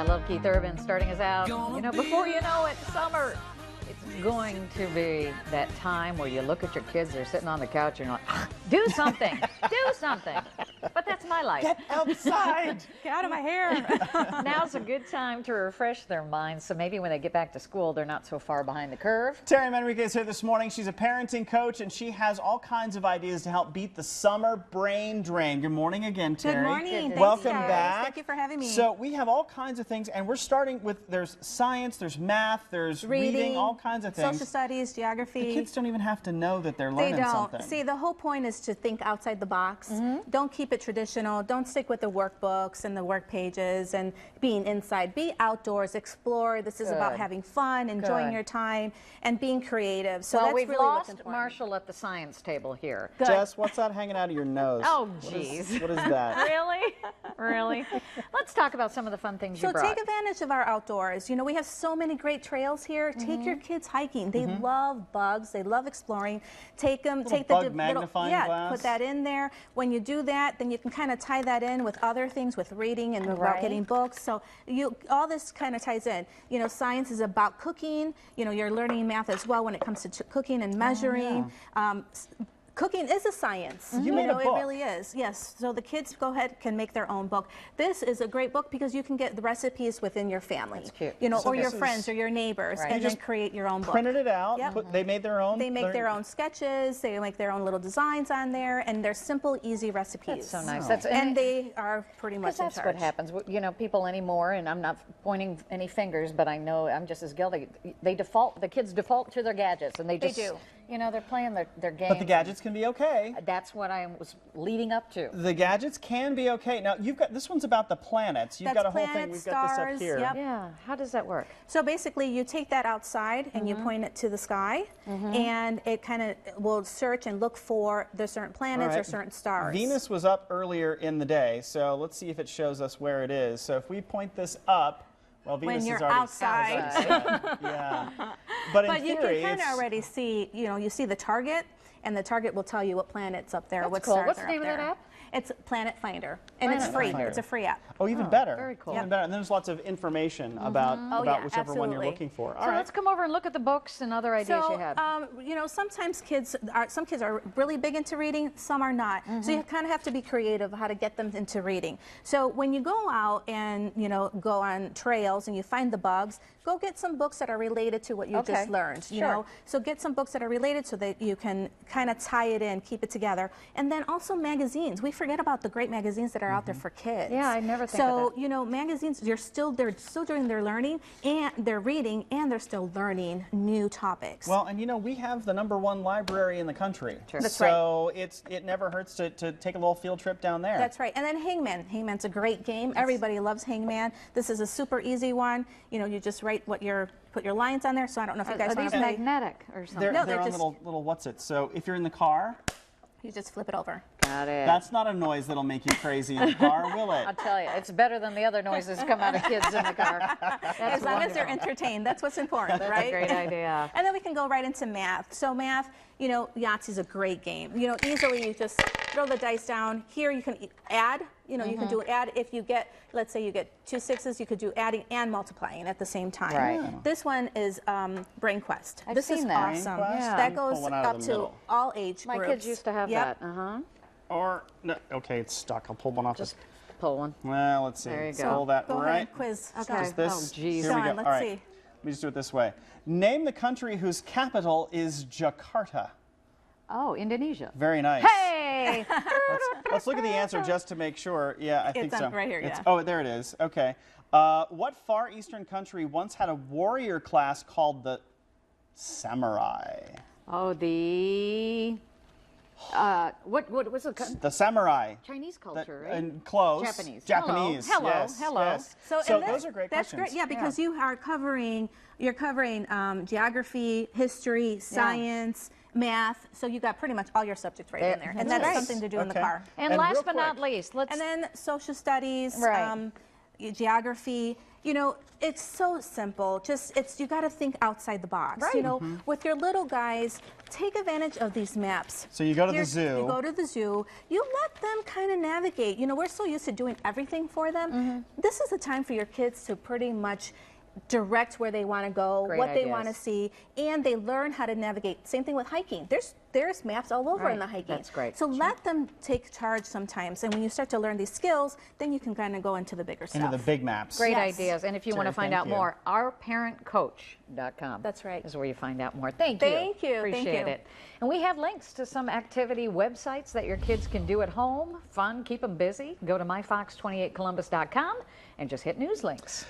I love Keith Urban starting us out. You know, before you know it, summer. It's going to be that time where you look at your kids, they're sitting on the couch, and you're like, ah, do something, do something. But that's my life. Get outside. Get out of my hair. Now's a good time to refresh their minds, so maybe when they get back to school, they're not so far behind the curve. Terry Manrique is here this morning. She's a parenting coach, and she has all kinds of ideas to help beat the summer brain drain. Good morning again, Terry. Good morning. Thanks, Welcome guys. back. Thank you for having me. So we have all kinds of things, and we're starting with, there's science, there's math, there's reading, all kinds of things. Social studies, geography. The kids don't even have to know that they're learning something. They don't. See, the whole point is to think outside the box. Don't keep it traditional. Don't stick with the workbooks and the work pages and being inside. Be outdoors, explore. This is about having fun, enjoying your time, and being creative. So well, that's we've really what's lost important. Marshall at the science table here. Good. Jess, what's that hanging out of your nose? Oh, jeez. What is that? Really? Really? Let's talk about some of the fun things you brought. So take advantage of our outdoors. You know, we have so many great trails here. Take your kids hiking. They love bugs. They love exploring. Take them. Take the bug magnifying glass. Put that in there. When you do that, then you can kind of tie that in with other things, with reading and about getting books. So all this kind of ties in. You know, science is about cooking. You know, you're learning math as well when it comes to cooking and measuring. Cooking is a science. You made a book. It really is. Yes. So the kids can make their own book. This is a great book because you can get the recipes within your family. That's cute. You know, So or your this friends or your neighbors, and then create your own book. Printed it out. Yep. They made their own. They make their own sketches. They make their own little designs on there, and they're simple, easy recipes. That's so nice. And they are pretty much in that's charge. what happens. You know, people anymore, and I'm not pointing any fingers, but I know I'm just as guilty. The kids default to their gadgets, and they do. You know, they're playing their games. But the gadgets can be okay. That's what I was leading up to. The gadgets can be okay. Now, you've got, this one's about the planets. You've got a whole thing. We've got this up here. Yep. Yeah. How does that work? So basically, you take that outside and you point it to the sky, and it kind of will search and look for the certain planets or certain stars. Venus was up earlier in the day, so let's see if it shows us where it is. So if we point this up, well, Venus when you're is already outside. Yeah. But in you theory, can kind of already see, you know, you see the target, and the target will tell you what planet's up there, what cool. stars What's are the name up of that there. app? It's Planet Finder, and it's free. Finder. It's a free app. Oh, even better. Very cool. Even better. And there's lots of information about whichever one you're looking for. All So right. let's come over and look at the books and other ideas you have. You know, sometimes some kids are really big into reading, some are not. So you kind of have to be creative how to get them into reading. So when you go out and, you know, go on trails and you find the bugs, go get some books that are related to what you just learned, you know. So get some books that are related so that you can kind of tie it in, keep it together. And then also magazines. We forget about the great magazines that are out there for kids. Yeah, I never think of So, you know, magazines, they're still doing their learning, and they're reading, and they're still learning new topics. Well, and you know, we have the #1 library in the country. That's so it never hurts to take a little field trip down there. That's right. And then Hangman. Hangman's a great game. Everybody loves Hangman. This is a super easy one. You know, you just write put your lines on there. So I don't know if you guys Are want these to play. magnetic or something? They're they're on just- little what's it. So if you're in the car, You just flip it over. Got it. that's not a noise that'll make you crazy in the car, will it? I'll tell you, it's better than the other noises that come out of kids in the car. That's As long as they're wonderful. entertained, that's what's important, That's right? a great idea. And then we can go right into math. So math, you know, Yahtzee's a great game. You know, easily you just throw the dice down. Here you can add. You know, you can do add. If you get, let's say you get 2 6s, you could do adding and multiplying at the same time. Right. This one is Brain Quest. I've this seen is that. awesome. Brain Quest? Yeah. That Pull goes one out of up the to middle. all age My groups. kids used to have Yep. that. Or no, okay, it's stuck. I'll pull one off. Just pull one. Well, let's see. There you So go. pull that Go right. ahead and quiz. Okay. Just this. Oh, geez. Here we Sean, go. let's All right. see. Let me just do it this way. Name the country whose capital is Jakarta. Oh, Indonesia. Very nice. Hey! Let's look at the answer just to make sure. Yeah, I think It's so. right here, yeah. Oh, there it is. Okay. What Far Eastern country once had a warrior class called the samurai? Oh, the what was it? The samurai. Chinese culture, right? And close. Japanese. Japanese. Hello. Yes, Hello. yes. So, So and those are great that's questions. great, yeah, because you're covering geography, history, science, math. So you got pretty much all your subjects right in there, and That's that's great. something to do in the car. And And last real but not quick- least, let's. And then social studies. Right. geography. You know, it's so simple. You got to think outside the box. Right. You know, with your little guys, take advantage of these maps. So you go to the zoo. You go to the zoo. You let them kind of navigate. You know, we're so used to doing everything for them. This is the time for your kids to pretty much direct where they want to go, Great what they ideas. want to see, and they learn how to navigate. Same thing with hiking. There's maps all over in the Right. hiking. That's great. So let them take charge sometimes, and when you start to learn these skills, then you can kind of go into the bigger Into stuff. the big maps. Great Yes. ideas. And if you want to Terry, find thank out you. more, ourparentcoach.com. That's right. Is where you find out more. Thank you. Thank you. Appreciate Thank you. it. And we have links to some activity websites that your kids can do at home. Fun, keep them busy. Go to myfox28columbus.com and just hit news links.